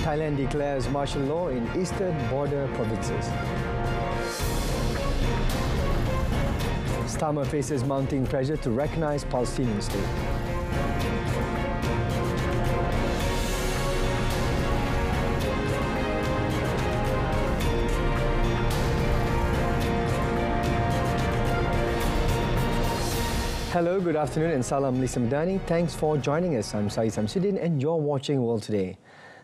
Thailand declares martial law in eastern border provinces. Starmer faces mounting pressure to recognise Palestinian state. Hello, good afternoon and salam Malaysia Madani. Thanks for joining us. I'm Syed Samsudin and you're watching World Today.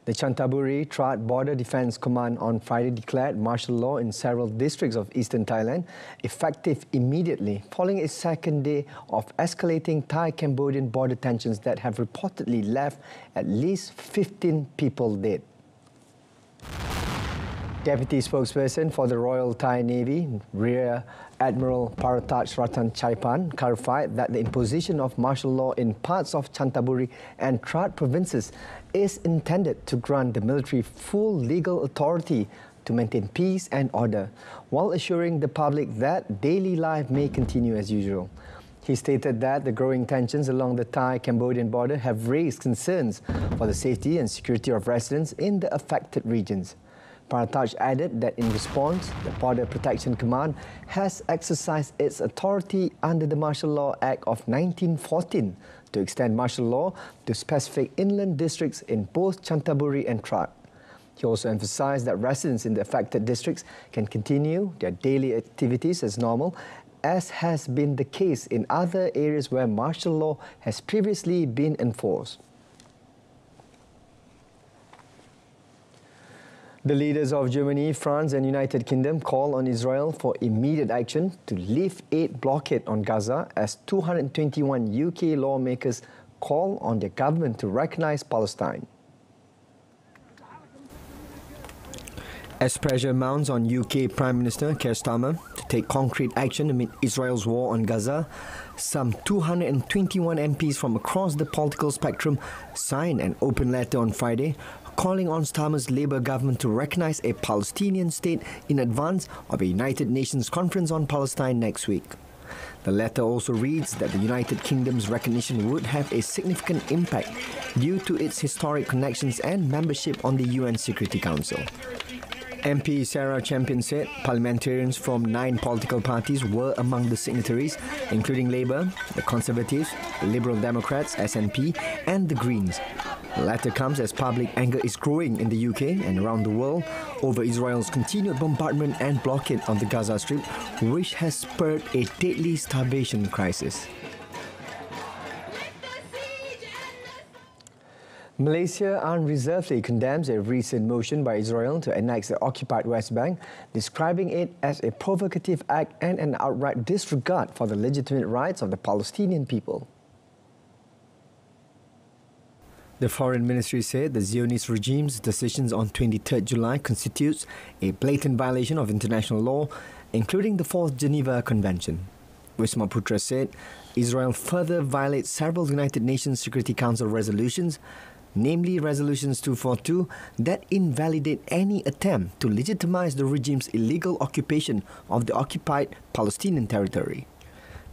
The Chanthaburi Trat Border Defence Command on Friday declared martial law in several districts of eastern Thailand, effective immediately following a second day of escalating Thai-Cambodian border tensions that have reportedly left at least 15 people dead. Deputy spokesperson for the Royal Thai Navy, Rear Admiral Parataj Ratan Chaipan, clarified that the imposition of martial law in parts of Chanthaburi and Trat provinces is intended to grant the military full legal authority to maintain peace and order, while assuring the public that daily life may continue as usual. He stated that the growing tensions along the Thai-Cambodian border have raised concerns for the safety and security of residents in the affected regions. Parataj added that in response, the Border Protection Command has exercised its authority under the Martial Law Act of 1914 to extend martial law to specific inland districts in both Chanthaburi and Trat. He also emphasized that residents in the affected districts can continue their daily activities as normal, as has been the case in other areas where martial law has previously been enforced. The leaders of Germany, France and United Kingdom call on Israel for immediate action to lift aid blockade on Gaza as 221 UK lawmakers call on their government to recognise Palestine. As pressure mounts on UK Prime Minister Keir Starmer to take concrete action amid Israel's war on Gaza, some 221 MPs from across the political spectrum signed an open letter on Friday calling on Starmer's Labour government to recognise a Palestinian state in advance of a United Nations conference on Palestine next week. The letter also reads that the United Kingdom's recognition would have a significant impact due to its historic connections and membership on the UN Security Council. MP Sarah Champion said parliamentarians from 9 political parties were among the signatories, including Labour, the Conservatives, the Liberal Democrats, SNP and the Greens. The latter comes as public anger is growing in the UK and around the world over Israel's continued bombardment and blockade of the Gaza Strip, which has spurred a deadly starvation crisis. Malaysia unreservedly condemns a recent motion by Israel to annex the occupied West Bank, describing it as a provocative act and an outright disregard for the legitimate rights of the Palestinian people. The Foreign Ministry said the Zionist regime's decisions on 23 July constitutes a blatant violation of international law, including the 4th Geneva Convention. Wisma Putra said Israel further violates several United Nations Security Council resolutions, namely Resolutions 242, that invalidate any attempt to legitimize the regime's illegal occupation of the occupied Palestinian territory.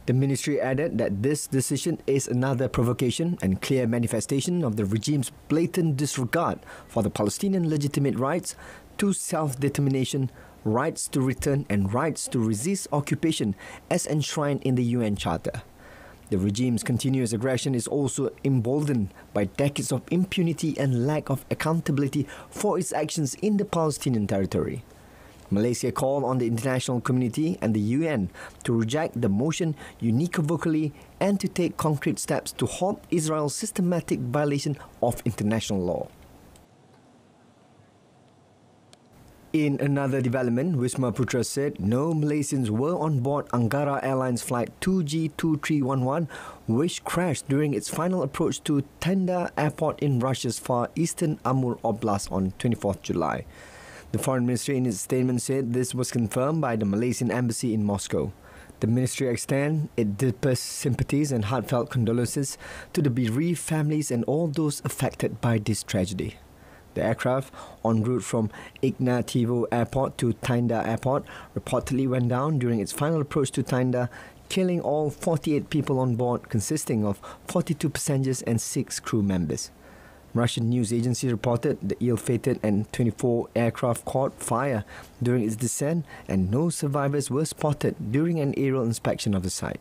The ministry added that this decision is another provocation and clear manifestation of the regime's blatant disregard for the Palestinian legitimate rights to self-determination, rights to return and rights to resist occupation as enshrined in the UN Charter. The regime's continuous aggression is also emboldened by decades of impunity and lack of accountability for its actions in the Palestinian territory. Malaysia called on the international community and the UN to reject the motion unequivocally and to take concrete steps to halt Israel's systematic violation of international law. In another development, Wisma Putra said no Malaysians were on board Angara Airlines Flight 2G2311, which crashed during its final approach to Tanda Airport in Russia's far eastern Amur Oblast on 24th July. The Foreign Ministry in its statement said this was confirmed by the Malaysian Embassy in Moscow. The ministry extends its deepest sympathies and heartfelt condolences to the bereaved families and all those affected by this tragedy. The aircraft, en route from Ignativo Airport to Tanda Airport, reportedly went down during its final approach to Tanda, killing all 48 people on board, consisting of 42 passengers and 6 crew members. Russian news agency reported the ill-fated An-24 aircraft caught fire during its descent and no survivors were spotted during an aerial inspection of the site.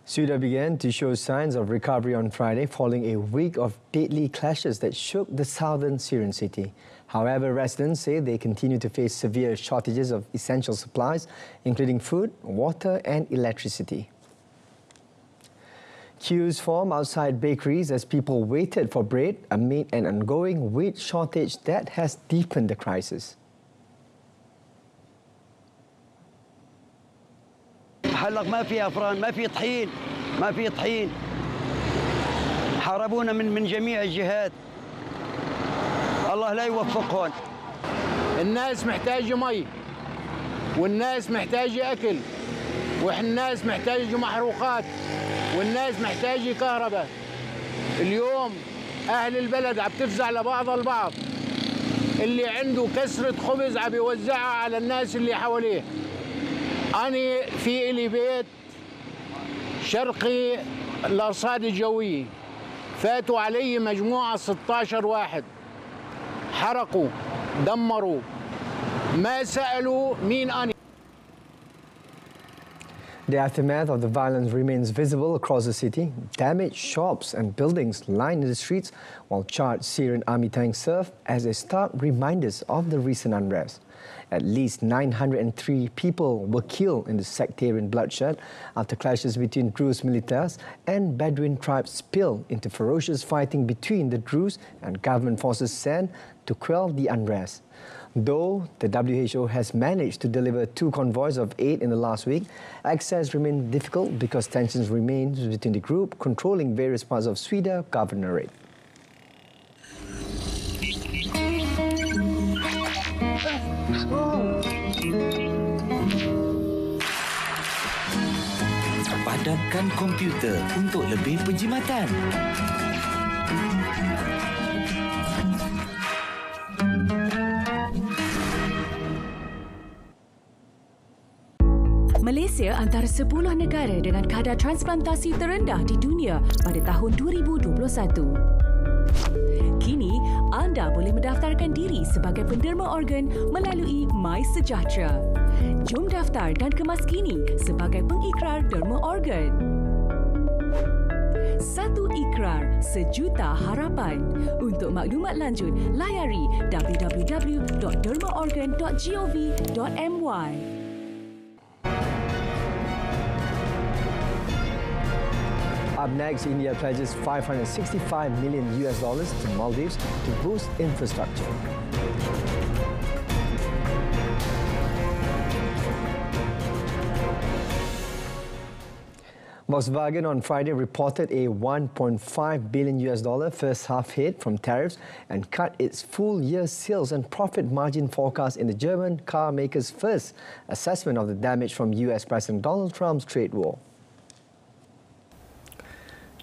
Setia began to show signs of recovery on Friday following a week of deadly clashes that shook the southern Syrian city. However, residents say they continue to face severe shortages of essential supplies, including food, water and electricity. Queues formed outside bakeries as people waited for bread amid an ongoing wheat shortage that has deepened the crisis. حلق ما في أفران ما في طحين ما في طحين حاربونا من جميع الجهات الله لا يوفقهم. الناس محتاجة مي والناس محتاجة أكل والناس محتاجة محروقات والناس محتاجة كهرباء. اليوم أهل البلد عم تفزع لبعض البعض، اللي عنده كسرة خبز عم يوزعها على الناس اللي حواليه. أنا في إلي بيت شرقي الأرصاد الجوية، فاتوا علي مجموعة 16 واحد، حرقوا دمروا ما سألوا مين أنا. The aftermath of the violence remains visible across the city. Damaged shops and buildings line the streets, while charged Syrian army tanks serve as a stark reminders of the recent unrest. At least 903 people were killed in the sectarian bloodshed after clashes between Druze militars and Bedouin tribes spilled into ferocious fighting between the Druze and government forces sent to quell the unrest. Though the WHO has managed to deliver 2 convoys of aid in the last week, access remains difficult because tensions remain between the group controlling various parts of Setia governorate. Padamkan komputer untuk lebih penjimatan. Malaysia antara 10 negara dengan kadar transplantasi terendah di dunia pada tahun 2021. Kini, anda boleh mendaftarkan diri sebagai penderma organ melalui MySejahtera. Jom daftar dan kemas kini sebagai pengikrar derma organ. 1 ikrar, sejuta harapan. Untuk maklumat lanjut, layari www.dermaorgan.gov.my. Up next, India pledges $565 million to Maldives to boost infrastructure. Volkswagen on Friday reported a $1.5 billion first half hit from tariffs and cut its full year sales and profit margin forecast in the German car maker's first assessment of the damage from US President Donald Trump's trade war.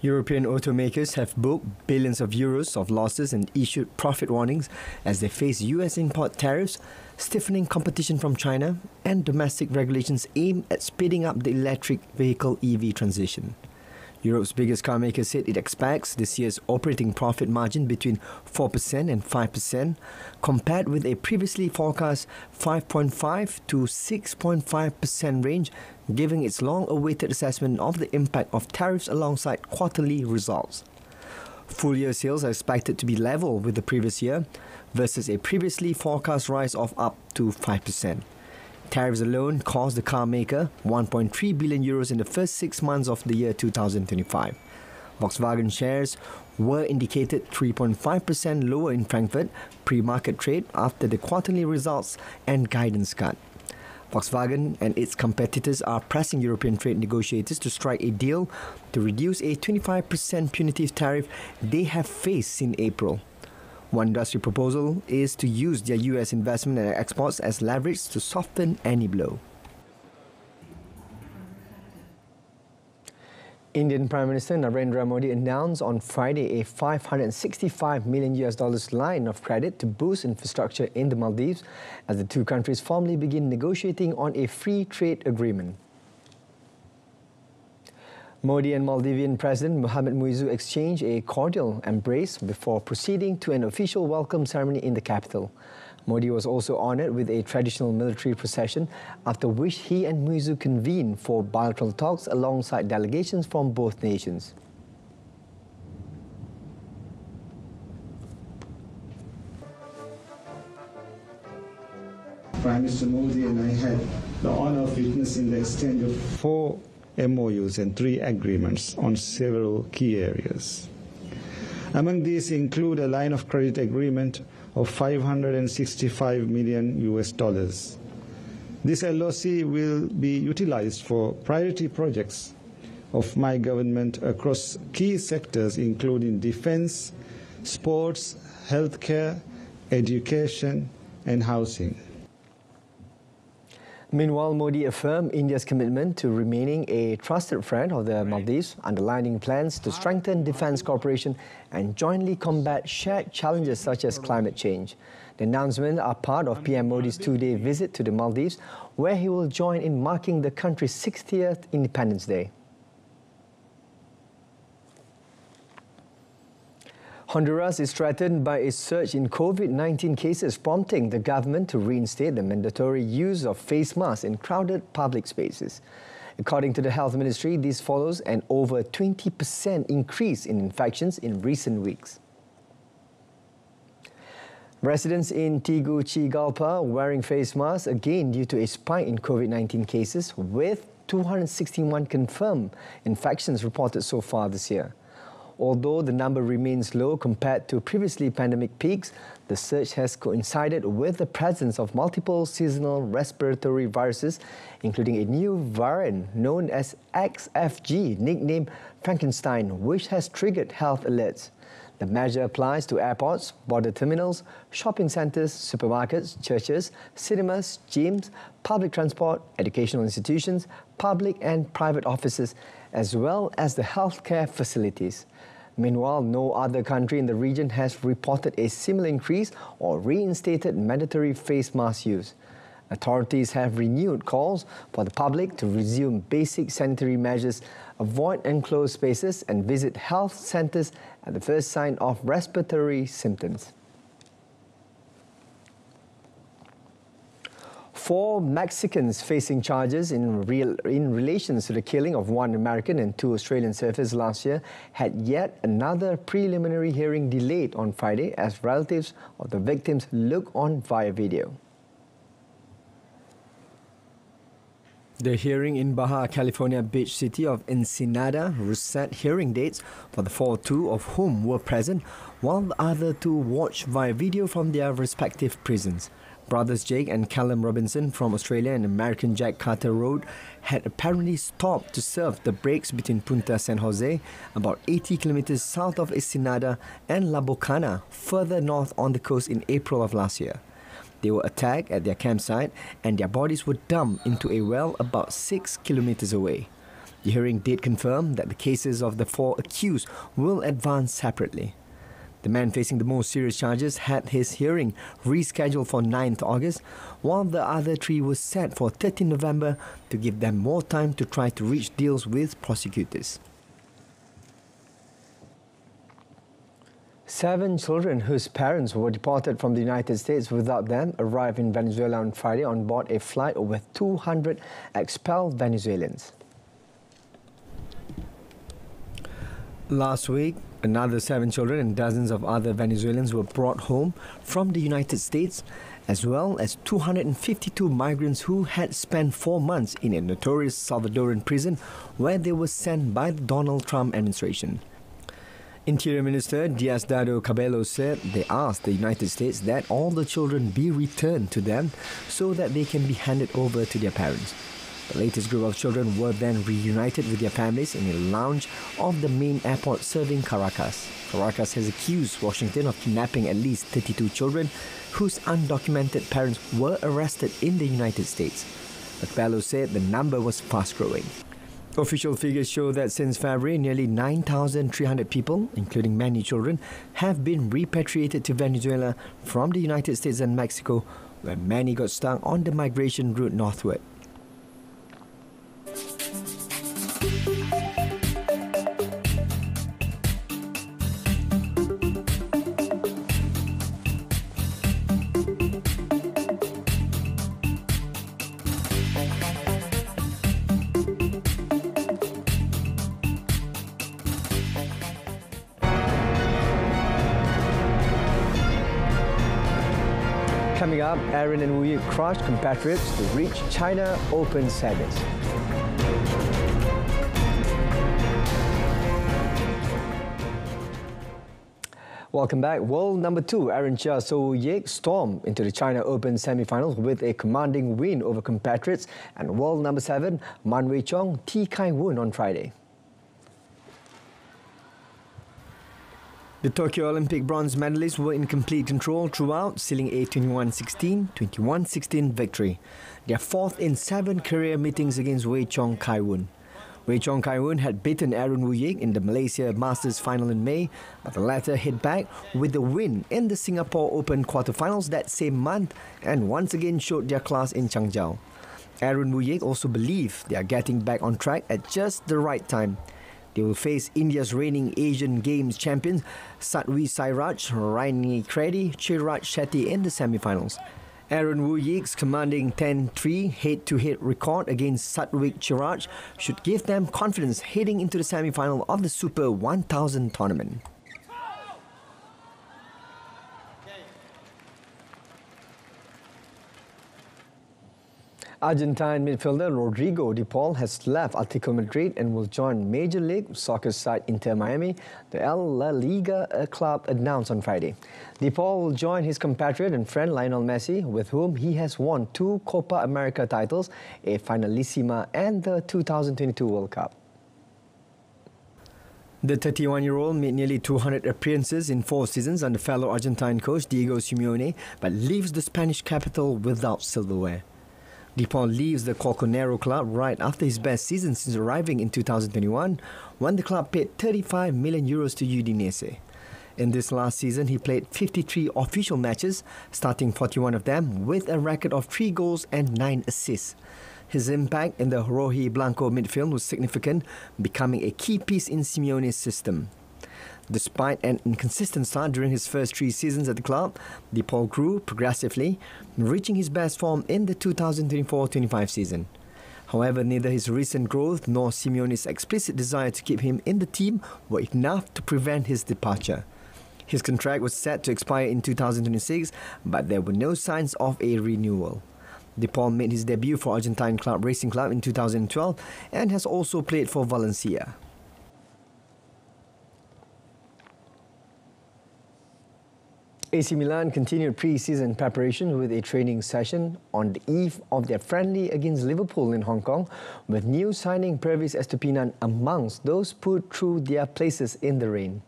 European automakers have booked billions of euros of losses and issued profit warnings as they face US import tariffs, stiffening competition from China, and domestic regulations aimed at speeding up the electric vehicle EV transition. Europe's biggest car maker said it expects this year's operating profit margin between 4% and 5%, compared with a previously forecast 5.5 to 6.5% range, giving its long-awaited assessment of the impact of tariffs alongside quarterly results. Full-year sales are expected to be level with the previous year, versus a previously forecast rise of up to 5%. Tariffs alone cost the car maker 1.3 billion euros in the first 6 months of the year 2025. Volkswagen shares were indicated 3.5% lower in Frankfurt pre-market trade after the quarterly results and guidance cut. Volkswagen and its competitors are pressing European trade negotiators to strike a deal to reduce a 25% punitive tariff they have faced in April. One industry proposal is to use their US investment and exports as leverage to soften any blow. Indian Prime Minister Narendra Modi announced on Friday a $565 million line of credit to boost infrastructure in the Maldives as the two countries formally begin negotiating on a free trade agreement. Modi and Maldivian President Mohamed Muizzu exchanged a cordial embrace before proceeding to an official welcome ceremony in the capital. Modi was also honoured with a traditional military procession, after which he and Muizzu convened for bilateral talks alongside delegations from both nations. Prime Minister Modi and I had the honour of witnessing the exchange of 4 MOUs and 3 agreements on several key areas. Among these include a line of credit agreement of $565 million. This LOC will be utilized for priority projects of my government across key sectors including defense, sports, healthcare, education and housing. Meanwhile, Modi affirmed India's commitment to remaining a trusted friend of the Maldives, underlining plans to strengthen defence cooperation and jointly combat shared challenges such as climate change. The announcements are part of PM Modi's 2-day visit to the Maldives, where he will join in marking the country's 60th Independence Day. Honduras is threatened by a surge in COVID-19 cases, prompting the government to reinstate the mandatory use of face masks in crowded public spaces. According to the Health Ministry, this follows an over 20% increase in infections in recent weeks. Residents in Tegucigalpa wearing face masks again due to a spike in COVID-19 cases, with 261 confirmed infections reported so far this year. Although the number remains low compared to previously pandemic peaks, the surge has coincided with the presence of multiple seasonal respiratory viruses, including a new variant known as XFG, nicknamed Frankenstein, which has triggered health alerts. The measure applies to airports, border terminals, shopping centres, supermarkets, churches, cinemas, gyms, public transport, educational institutions, public and private offices, as well as the healthcare facilities. Meanwhile, no other country in the region has reported a similar increase or reinstated mandatory face mask use. Authorities have renewed calls for the public to resume basic sanitary measures, avoid enclosed spaces and visit health centres at the first sign of respiratory symptoms. 4 Mexicans facing charges in relation to the killing of 1 American and 2 Australian surfers last year had yet another preliminary hearing delayed on Friday as relatives of the victims look on via video. The hearing in Baja California beach city of Ensenada reset hearing dates for the 2 of whom were present, while the other 2 watched via video from their respective prisons. Brothers Jake and Callum Robinson from Australia and American Jack Carter Road had apparently stopped to serve the breaks between Punta San Jose, about 80 kilometers south of Ensenada, and La Bocana, further north on the coast in April of last year. They were attacked at their campsite and their bodies were dumped into a well about 6 kilometers away. The hearing did confirm that the cases of the 4 accused will advance separately. The man facing the most serious charges had his hearing rescheduled for 9th August, while the other 3 was set for 13 November to give them more time to try to reach deals with prosecutors. 7 children whose parents were deported from the United States without them arrived in Venezuela on Friday on board a flight with 200 expelled Venezuelans. Last week, another 7 children and dozens of other Venezuelans were brought home from the United States, as well as 252 migrants who had spent 4 months in a notorious Salvadoran prison where they were sent by the Donald Trump administration. Interior Minister Diosdado Cabello said they asked the United States that all the children be returned to them so that they can be handed over to their parents. The latest group of children were then reunited with their families in a lounge of the main airport serving Caracas. Caracas has accused Washington of kidnapping at least 32 children whose undocumented parents were arrested in the United States. But Cabello said the number was fast growing. Official figures show that since February, nearly 9,300 people, including many children, have been repatriated to Venezuela from the United States and Mexico, where many got stuck on the migration route northward. Coming up, Aaron and Wu Yik crushed compatriots to reach China Open semis. Welcome back. World number 2, Aaron Chia So Yik stormed into the China Open semi-finals with a commanding win over compatriots and world number 7, Man Wei Chong T Kai Woon on Friday. The Tokyo Olympic bronze medalists were in complete control throughout, sealing a 21-16, 21-16 victory. Their 4th in 7 career meetings against Wei Chong Kai Woon. Wei Chong Kai Woon had beaten Aaron Wu Yik in the Malaysia Masters final in May, but the latter hit back with the win in the Singapore Open quarterfinals that same month and once again showed their class in Changzhou. Aaron Wu Yik also believe they are getting back on track at just the right time. They will face India's reigning Asian Games champions Satwi Sairaj, Raini Kredi, Chiraj Shetty in the semi-finals. Aaron Wu Yik's commanding 10-3 head-to-head record against Satwik Chiraj should give them confidence heading into the semi-final of the Super 1000 tournament. Argentine midfielder Rodrigo De Paul has left Atletico Madrid and will join Major League Soccer side Inter Miami, the El La Liga club announced on Friday. De Paul will join his compatriot and friend Lionel Messi, with whom he has won 2 Copa America titles, a Finalissima and the 2022 World Cup. The 31-year-old made nearly 200 appearances in 4 seasons under fellow Argentine coach Diego Simeone, but leaves the Spanish capital without silverware. De Paul leaves the Colchonero club right after his best season since arriving in 2021, when the club paid 35 million euros to Udinese. In this last season, he played 53 official matches, starting 41 of them with a record of 3 goals and 9 assists. His impact in the Roji Blanco midfield was significant, becoming a key piece in Simeone's system. Despite an inconsistent start during his first 3 seasons at the club, De Paul grew progressively, reaching his best form in the 2024-25 season. However, neither his recent growth nor Simeone's explicit desire to keep him in the team were enough to prevent his departure. His contract was set to expire in 2026, but there were no signs of a renewal. De Paul made his debut for Argentine club Racing Club in 2012 and has also played for Valencia. AC Milan continued pre-season preparation with a training session on the eve of their friendly against Liverpool in Hong Kong, with new signing Pervis Estupiñán amongst those put through their places in the rain.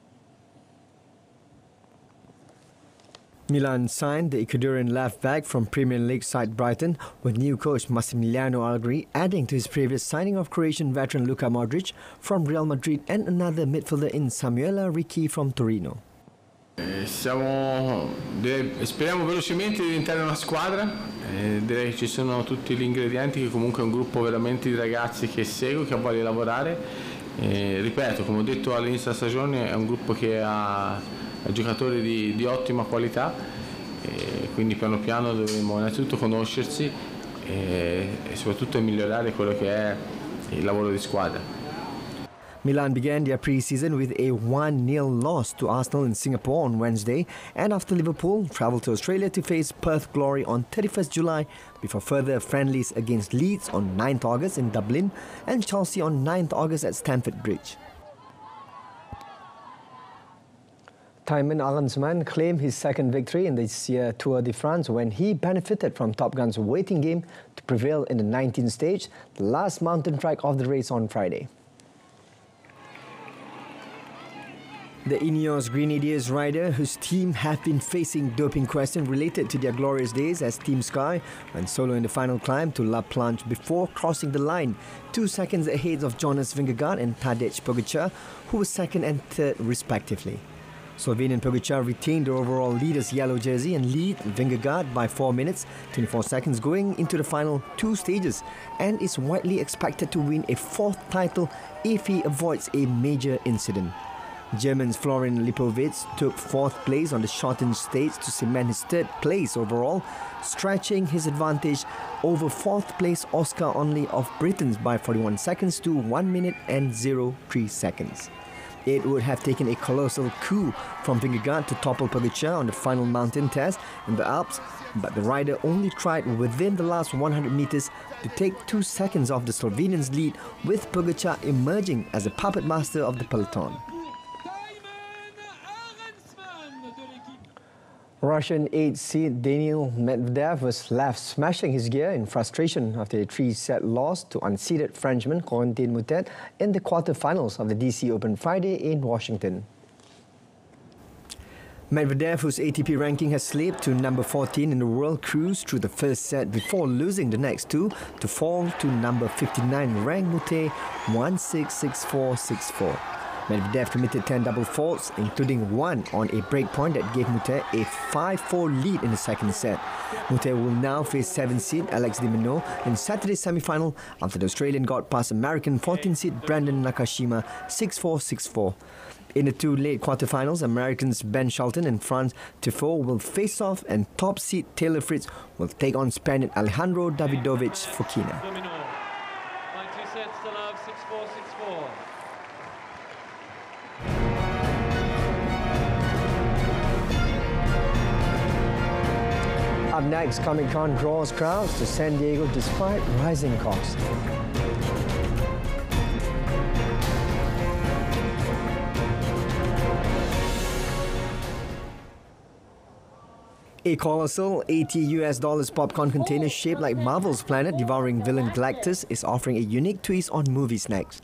Milan signed the Ecuadorian left-back from Premier League side Brighton, with new coach Massimiliano Allegri adding to his previous signing of Croatian veteran Luka Modric from Real Madrid and another midfielder in Samuela Ricci from Torino. Speriamo velocemente di diventare una squadra, direi che ci sono tutti gli ingredienti, che comunque è un gruppo veramente di ragazzi che segue, che vuole lavorare. Ripeto, come ho detto all'inizio della stagione, è un gruppo che ha giocatori di ottima qualità, quindi piano piano dobbiamo innanzitutto conoscersi e soprattutto migliorare quello che è il lavoro di squadra. Milan began their pre-season with a 1-0 loss to Arsenal in Singapore on Wednesday, and after Liverpool travelled to Australia to face Perth Glory on 31st July before further friendlies against Leeds on 9th August in Dublin and Chelsea on 9th August at Stamford Bridge. Thymen Arensman claimed his second victory in this year's Tour de France when he benefited from Top Gun's waiting game to prevail in the 19th stage, the last mountain trek of the race on Friday. The Ineos Grenadiers rider, whose team have been facing doping questions related to their glorious days as Team Sky, went solo in the final climb to La Planche before crossing the line, 2 seconds ahead of Jonas Vingegaard and Tadej Pogačar, who was second and third respectively. Slovenian Pogačar retained the overall leader's yellow jersey and lead Vingegaard by 4 minutes, 24 seconds going into the final 2 stages, and is widely expected to win a 4th title if he avoids a major incident. German's Florian Lipovitz took 4th place on the shortened stage to cement his 3rd place overall, stretching his advantage over 4th place Oscar Onley of Britons by 41 seconds to 1 minute and 03 seconds. It would have taken a colossal coup from Vingegaard to topple Pogačar on the final mountain test in the Alps, but the rider only tried within the last 100 meters to take 2 seconds off the Slovenian's lead, with Pogačar emerging as the puppet master of the peloton. Russian 8th seed Daniil Medvedev was left smashing his gear in frustration after a 3-set loss to unseeded Frenchman Corentin Moutet in the quarterfinals of the DC Open Friday in Washington. Medvedev, whose ATP ranking has slipped to number 14 in the world, cruised through the first set before losing the next two to fall to number 59 ranked Moutet 1-6, 6-4, 6-4. Medvedev committed 10 double faults, including one on a break point that gave Moutet a 5-4 lead in the second set. Moutet will now face 7th seed Alex de Minaur in Saturday's semi-final after the Australian got past American 14th seed Brandon Nakashima 6-4, 6-4. In the two late quarterfinals, Americans Ben Shelton and Franz Tiafoe will face off, and top seed Taylor Fritz will take on Spaniard Alejandro Davidovich Fokina. 2 sets to love, 6-4, 6-4. Up next, Comic-Con draws crowds to San Diego despite rising costs. A colossal $80 popcorn container shaped like Marvel's planet devouring villain Galactus is offering a unique twist on movie snacks.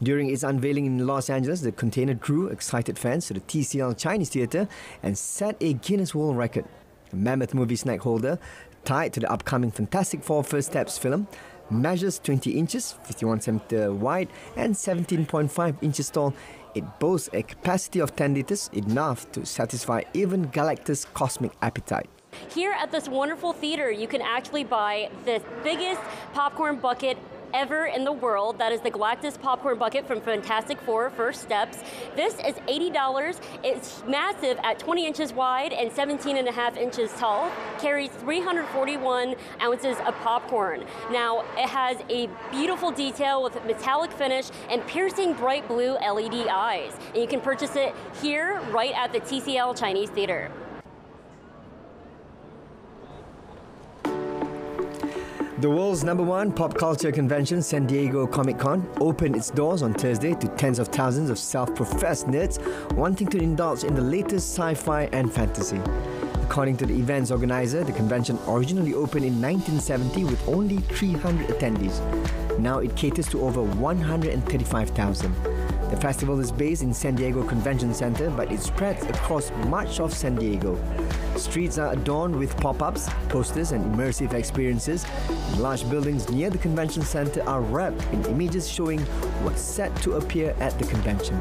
During its unveiling in Los Angeles, the container drew excited fans to the TCL Chinese Theatre and set a Guinness World Record. The mammoth movie snack holder, tied to the upcoming Fantastic Four First Steps film, measures 20 inches, 51 cm wide and 17.5 inches tall. It boasts a capacity of 10 liters, enough to satisfy even Galactus' cosmic appetite. Here at this wonderful theater, you can actually buy the biggest popcorn bucket ever in the world. That is the Galactus popcorn bucket from Fantastic Four First Steps. This is $80. It's massive at 20 inches wide and 17.5 inches tall. Carries 341 ounces of popcorn. Now, it has a beautiful detail with metallic finish and piercing bright blue LED eyes. And you can purchase it here right at the TCL Chinese Theater. The world's #1 pop culture convention, San Diego Comic-Con, opened its doors on Thursday to tens of thousands of self-professed nerds wanting to indulge in the latest sci-fi and fantasy. According to the event's organizer, the convention originally opened in 1970 with only 300 attendees. Now it caters to over 135,000. The festival is based in San Diego Convention Center, but it spreads across much of San Diego. Streets are adorned with pop-ups, posters and immersive experiences. And large buildings near the convention center are wrapped in images showing what's set to appear at the convention.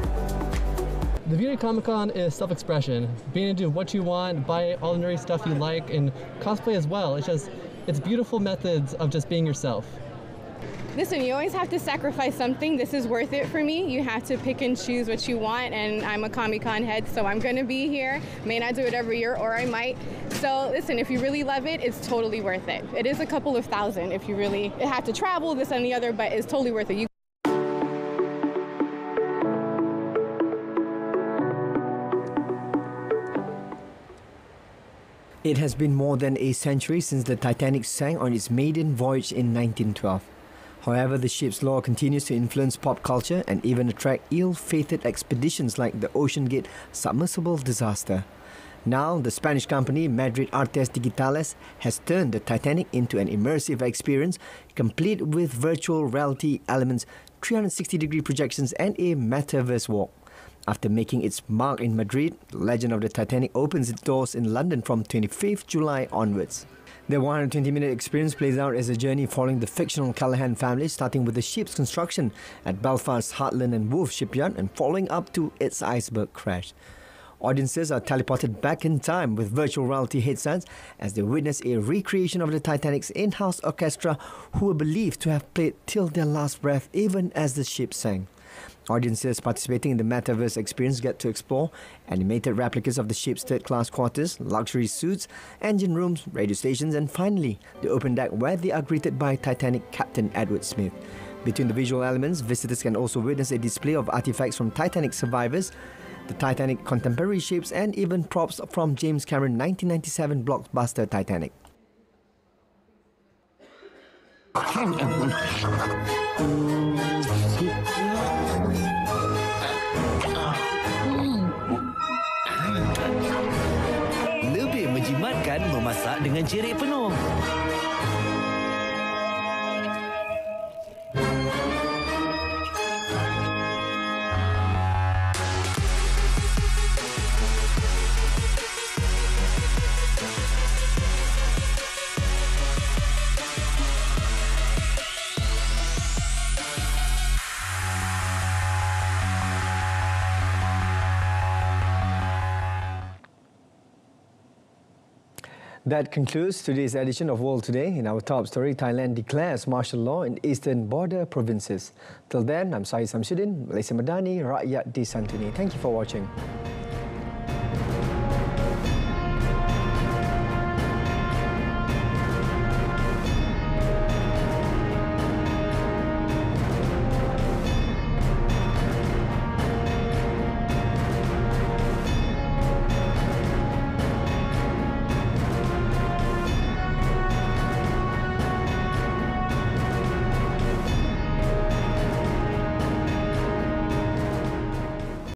The beauty of Comic-Con is self-expression. Being able to do what you want, buy all the nerdy stuff you like, and cosplay as well. It's beautiful methods of just being yourself. Listen, you always have to sacrifice something. This is worth it for me. You have to pick and choose what you want, and I'm a Comic-Con head, so I'm going to be here. May not do it every year, or I might. So listen, if you really love it, it's totally worth it. It is a couple of thousand if you really have to travel, this and the other, but it's totally worth it. It has been more than a century since the Titanic sank on its maiden voyage in 1912. However, the ship's lore continues to influence pop culture and even attract ill-fated expeditions like the OceanGate submersible disaster. Now, the Spanish company Madrid Artes Digitales has turned the Titanic into an immersive experience, complete with virtual reality elements, 360-degree projections and a metaverse walk. After making its mark in Madrid, the Legend of the Titanic opens its doors in London from 25th July onwards. The 120-minute experience plays out as a journey following the fictional Callaghan family, starting with the ship's construction at Belfast's Hartland and Wolff shipyard and following up to its iceberg crash. Audiences are teleported back in time with virtual reality headsets as they witness a recreation of the Titanic's in-house orchestra, who were believed to have played till their last breath even as the ship sank. Audiences participating in the metaverse experience get to explore animated replicas of the ship's third-class quarters, luxury suites, engine rooms, radio stations, and finally, the open deck where they are greeted by Titanic Captain Edward Smith. Between the visual elements, visitors can also witness a display of artifacts from Titanic survivors, the Titanic contemporary ships, and even props from James Cameron's 1997 blockbuster Titanic. Lebih menjimatkan memasak dengan jerit penuh. That concludes today's edition of World Today. In our top story, Thailand declares martial law in eastern border provinces. Till then, I'm Sahih Samsudin, Malaysia Madani, Rakyat Disantuni. Thank you for watching.